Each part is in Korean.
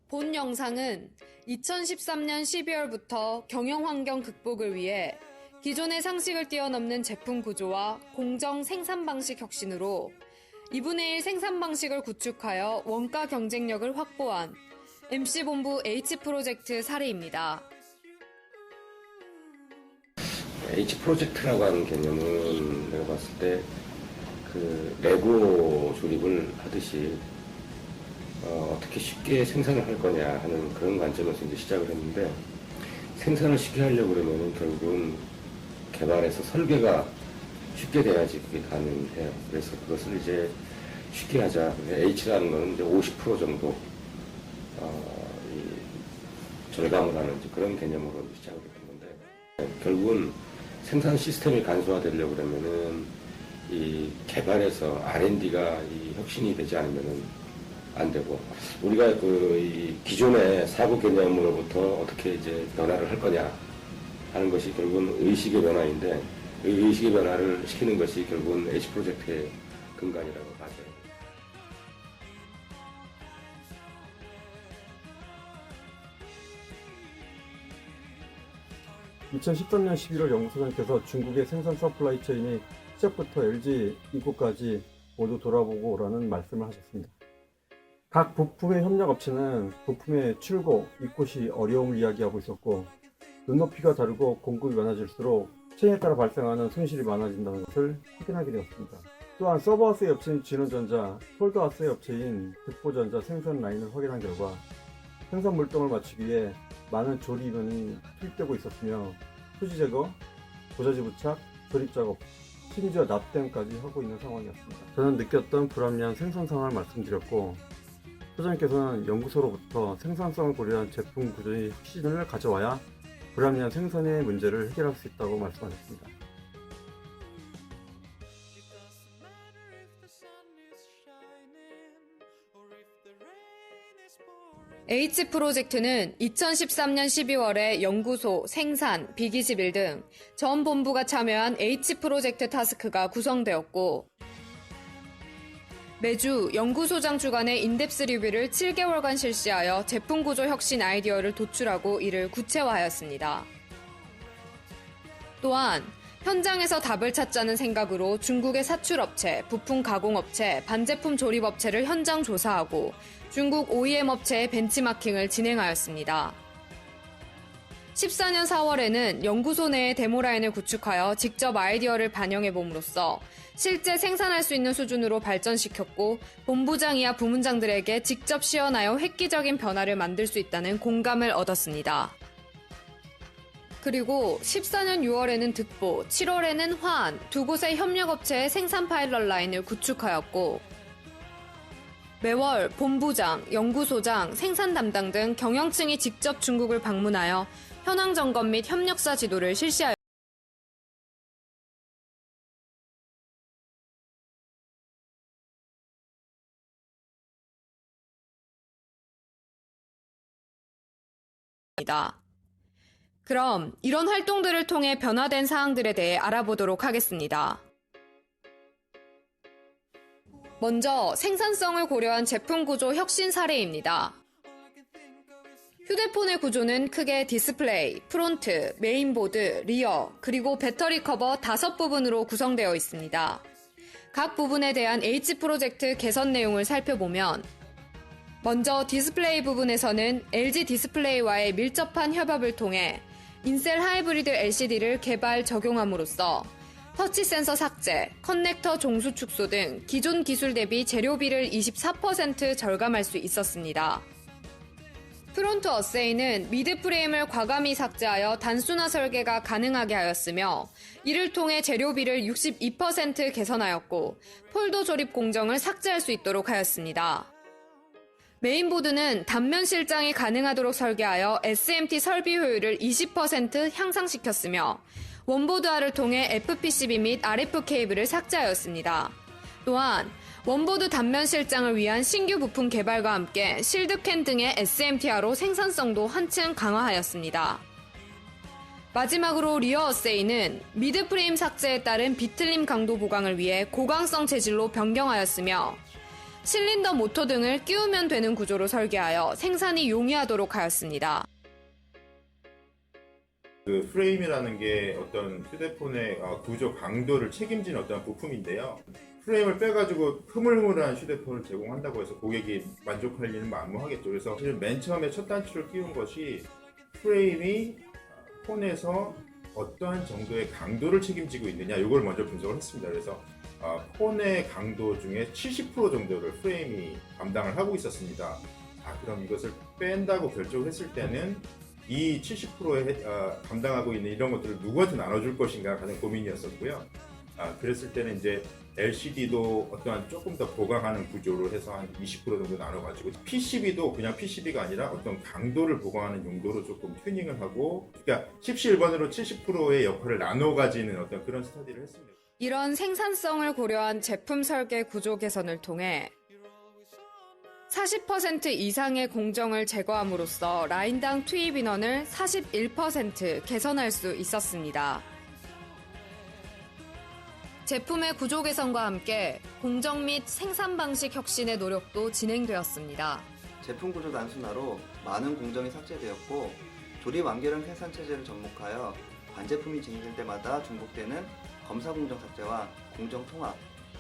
본 영상은 2013년 12월부터 경영환경 극복을 위해 기존의 상식을 뛰어넘는 제품 구조와 공정 생산 방식 혁신으로 2분의 1 생산 방식을 구축하여 원가 경쟁력을 확보한 MC본부 H프로젝트 사례입니다. H프로젝트라고 하는 개념은 내가 봤을 때 그 레고 조립을 하듯이 어떻게 쉽게 생산을 할 거냐 하는 그런 관점에서 이제 시작을 했는데, 생산을 쉽게 하려고 그러면은 결국은 개발해서 설계가 쉽게 돼야지 그게 가능해요. 그래서 그것을 이제 쉽게 하자. H라는 건 이제 50% 정도 절감을 하는 이제 그런 개념으로 시작을 했던 건데, 결국은 생산 시스템이 간소화되려고 그러면은 이 개발에서 R&D가 이 혁신이 되지 않으면은 안 되고, 우리가 이 기존의 사고 개념으로부터 어떻게 이제 변화를 할 거냐 하는 것이 결국은 의식의 변화인데, 이 의식의 변화를 시키는 것이 결국은 H 프로젝트의 근간이라고 봐요. 2013년 11월 연구소장께서 중국의 생산 서플라이 체인이 시작부터 LG 인구까지 모두 돌아보고 오라는 말씀을 하셨습니다. 각 부품의 협력업체는 부품의 출고, 입고 시 어려움을 이야기하고 있었고, 눈높이가 다르고 공급이 많아질수록 체인에 따라 발생하는 손실이 많아진다는 것을 확인하게 되었습니다. 또한 서버하스의 업체인 진원전자, 폴더하스의 업체인 득보전자 생산 라인을 확인한 결과 생산 물동을 맞추기 위해 많은 조리 인원이 투입되고 있었으며, 수지 제거, 보자지 부착, 조립 작업, 심지어 납땜까지 하고 있는 상황이었습니다. 저는 느꼈던 불합리한 생산 상황을 말씀드렸고, 소장님께서는 연구소로부터 생산성을 고려한 제품 구조의 혁신을 가져와야 불합리한 생산의 문제를 해결할 수 있다고 말씀하셨습니다. H프로젝트는 2013년 12월에 연구소, 생산, 비기지빌 등 전 본부가 참여한 H프로젝트 타스크가 구성되었고, 매주 연구소장 주간의 인덱스 리뷰를 7개월간 실시하여 제품 구조 혁신 아이디어를 도출하고 이를 구체화하였습니다. 또한 현장에서 답을 찾자는 생각으로 중국의 사출업체, 부품 가공업체, 반제품 조립업체를 현장 조사하고 중국 OEM 업체의 벤치마킹을 진행하였습니다. 14년 4월에는 연구소 내에 데모라인을 구축하여 직접 아이디어를 반영해봄으로써 실제 생산할 수 있는 수준으로 발전시켰고, 본부장 이하 부문장들에게 직접 시연하여 획기적인 변화를 만들 수 있다는 공감을 얻었습니다. 그리고 14년 6월에는 득보, 7월에는 화안 두 곳의 협력업체의 생산 파일럿 라인을 구축하였고, 매월 본부장, 연구소장, 생산 담당 등 경영층이 직접 중국을 방문하여 현황 점검 및 협력사 지도를 실시하였습니다. 그럼 이런 활동들을 통해 변화된 사항들에 대해 알아보도록 하겠습니다. 먼저 생산성을 고려한 제품 구조 혁신 사례입니다. 휴대폰의 구조는 크게 디스플레이, 프론트, 메인보드, 리어, 그리고 배터리 커버 5부분으로 구성되어 있습니다. 각 부분에 대한 H프로젝트 개선 내용을 살펴보면, 먼저 디스플레이 부분에서는 LG 디스플레이와의 밀접한 협업을 통해 인셀 하이브리드 LCD를 개발 적용함으로써 터치 센서 삭제, 커넥터 종수 축소 등 기존 기술 대비 재료비를 24% 절감할 수 있었습니다. 프론트 어세이는 미드 프레임을 과감히 삭제하여 단순화 설계가 가능하게 하였으며, 이를 통해 재료비를 62% 개선하였고 폴더 조립 공정을 삭제할 수 있도록 하였습니다. 메인보드는 단면 실장이 가능하도록 설계하여 SMT 설비 효율을 20% 향상시켰으며, 원보드화를 통해 FPCB 및 RF 케이블을 삭제하였습니다. 또한 원보드 단면 실장을 위한 신규 부품 개발과 함께 실드캔 등의 SMT화로 생산성도 한층 강화하였습니다. 마지막으로 리어 어세이는 미드 프레임 삭제에 따른 비틀림 강도 보강을 위해 고강성 재질로 변경하였으며, 실린더 모터 등을 끼우면 되는 구조로 설계하여 생산이 용이하도록 하였습니다. 그 프레임이라는 게 어떤 휴대폰의 구조 강도를 책임지는 어떤 부품인데요. 프레임을 빼가지고 흐물흐물한 휴대폰을 제공한다고 해서 고객이 만족할 일은 만무하겠죠. 그래서 사실 맨 처음에 첫 단추를 끼운 것이 프레임이 폰에서 어떠한 정도의 강도를 책임지고 있느냐, 이걸 먼저 분석을 했습니다. 그래서 폰의 강도 중에 70% 정도를 프레임이 감당을 하고 있었습니다. 그럼 이것을 뺀다고 결정을 했을 때는 이 70%에 감당하고 있는 이런 것들을 누구한테 나눠줄 것인가 가장 고민이었었고요. 그랬을 때는 이제 LCD도 어떠한 조금 더 보강하는 구조로 해서 한 20% 정도 나눠가지고 PCB도 그냥 PCB가 아니라 어떤 강도를 보강하는 용도로 조금 튜닝을 하고, 그러니까 17번으로 70%의 역할을 나눠 가지는 어떤 그런 스터디를 했습니다. 이런 생산성을 고려한 제품 설계 구조 개선을 통해 40% 이상의 공정을 제거함으로써 라인당 투입 인원을 41% 개선할 수 있었습니다. 제품의 구조 개선과 함께 공정 및 생산 방식 혁신의 노력도 진행되었습니다. 제품 구조 단순화로 많은 공정이 삭제되었고, 조립 완결형 생산 체제를 접목하여 반제품이 진행될 때마다 중복되는 검사 공정 삭제와 공정 통합,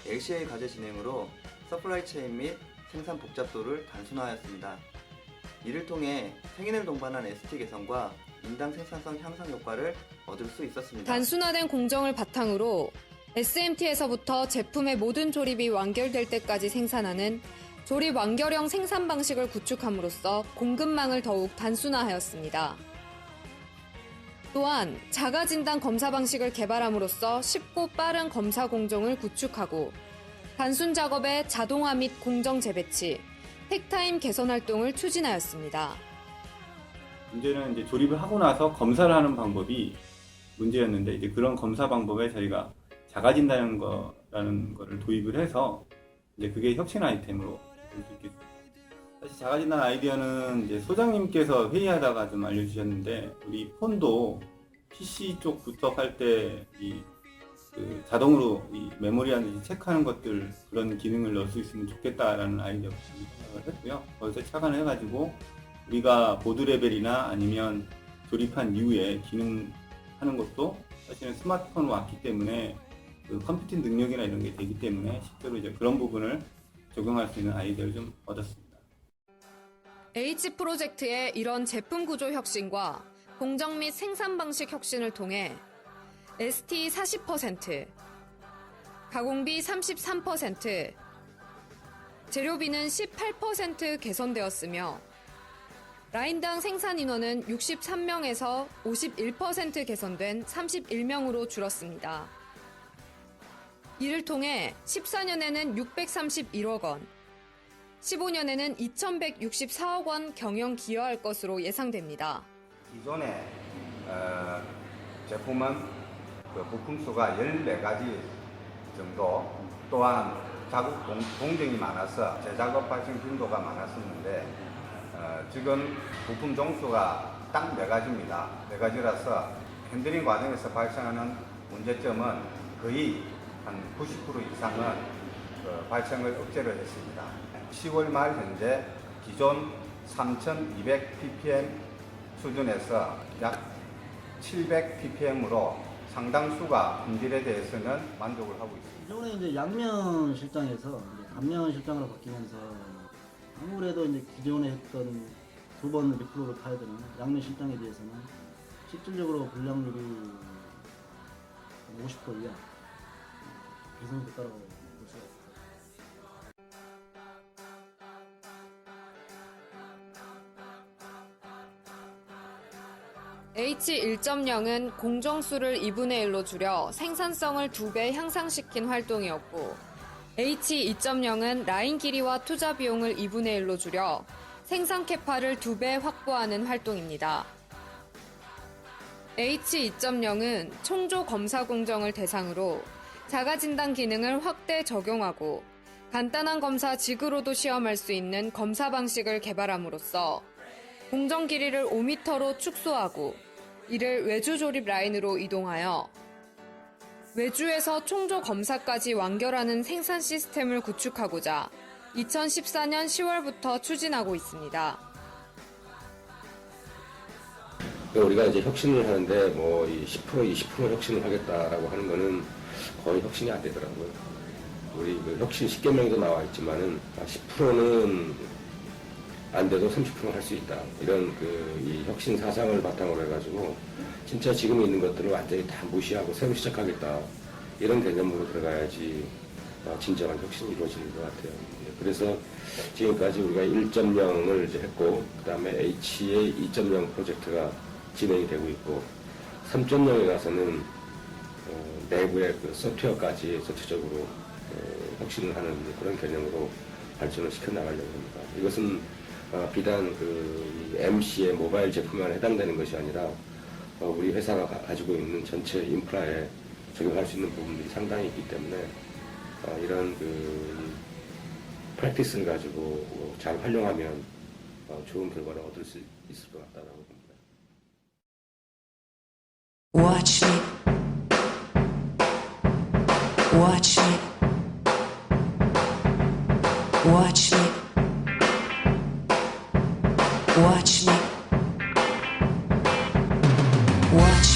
LCA 과제 진행으로 서플라이 체인 및 생산 복잡도를 단순화하였습니다. 이를 통해 생인을 동반한 ST 개선과 인당 생산성 향상 효과를 얻을 수 있었습니다. 단순화된 공정을 바탕으로 SMT에서부터 제품의 모든 조립이 완결될 때까지 생산하는 조립 완결형 생산 방식을 구축함으로써 공급망을 더욱 단순화하였습니다. 또한 자가 진단 검사 방식을 개발함으로써 쉽고 빠른 검사 공정을 구축하고 단순 작업의 자동화 및 공정 재배치, 팩타임 개선 활동을 추진하였습니다. 문제는 이제 조립을 하고 나서 검사를 하는 방법이 문제였는데, 이제 그런 검사 방법에 저희가 자가진단이라는 거를 도입을 해서 이제 그게 혁신 아이템으로 볼 수 있겠습니다. 사실 자가진단 아이디어는 이제 소장님께서 회의하다가 좀 알려주셨는데, 우리 폰도 PC 쪽 부터할 때 자동으로 이 메모리 하듯이 체크하는 것들, 그런 기능을 넣을 수 있으면 좋겠다라는 아이디어를 생각을 했고요. 거기서 착안을 해가지고 우리가 보드 레벨이나 아니면 조립한 이후에 기능하는 것도 사실은 스마트폰으로 왔기 때문에 그 컴퓨팅 능력이나 이런 게 되기 때문에 실제로 이제 그런 부분을 적용할 수 있는 아이디어를 좀 얻었습니다. H 프로젝트의 이런 제품 구조 혁신과 공정 및 생산 방식 혁신을 통해 ST 40%, 가공비 33%, 재료비는 18% 개선되었으며 라인당 생산 인원은 63명에서 51% 개선된 31명으로 줄었습니다. 이를 통해 14년에는 631억 원, 15년에는 2164억 원 경영 기여할 것으로 예상됩니다. 기존의 제품은 그 부품 수가 14가지 정도, 또한 자국 공정이 많아서 재작업 발생 빈도가 많았었는데 지금 부품 종수가 딱 4가지입니다. 4가지라서 핸들링 과정에서 발생하는 문제점은 거의 한 90% 이상은 발생을 억제를 했습니다. 10월 말 현재 기존 3200 ppm 수준에서 약 700 ppm으로 상당수가 품질에 대해서는 만족을 하고 있습니다. 이번에 이제 양면 실장에서 단면 실장으로 바뀌면서 아무래도 이제 기존에 했던 2번 리프로를 타야 되는 양면 실장에 대해서는 실질적으로 불량률이 50% 이하 개선됐다고 볼 수가 있습니다. H1.0은 공정수를 2분의 1로 줄여 생산성을 2배 향상시킨 활동이었고, H2.0은 라인 길이와 투자 비용을 2분의 1로 줄여 생산 캐파를 2배 확보하는 활동입니다. H2.0은 총조 검사 공정을 대상으로 자가진단 기능을 확대 적용하고 간단한 검사 지그로도 시험할 수 있는 검사 방식을 개발함으로써 공정 길이를 5m로 축소하고 이를 외주 조립 라인으로 이동하여 외주에서 총조 검사까지 완결하는 생산 시스템을 구축하고자 2014년 10월부터 추진하고 있습니다. 우리가 이제 혁신을 하는데 뭐 10% 20% 혁신을 하겠다라고 하는 거는 거의 혁신이 안 되더라고요. 우리 그 혁신 10개명도 나와 있지만은 10%는 안 돼도 30% 할 수 있다. 이런 이 혁신 사상을 바탕으로 해가지고 진짜 지금 있는 것들을 완전히 다 무시하고 새로 시작하겠다. 이런 개념으로 들어가야지 진정한 혁신이 이루어지는 것 같아요. 그래서 지금까지 우리가 1.0을 이제 했고, 그 다음에 H의 2.0 프로젝트가 진행이 되고 있고, 3.0에 가서는 내부의 그 소프트웨어까지 전체적으로 혁신을 하는 그런 개념으로 발전을 시켜 나가려고 합니다. 이것은 비단 그 MC의 모바일 제품만 해당되는 것이 아니라 우리 회사가 가지고 있는 전체 인프라에 적용할 수 있는 부분들이 상당히 있기 때문에 이런 프랙티스를 가지고 잘 활용하면 좋은 결과를 얻을 수 있을 것 같다고 봅니다. Watch me. Watch me. Watch me. Watch me. Watch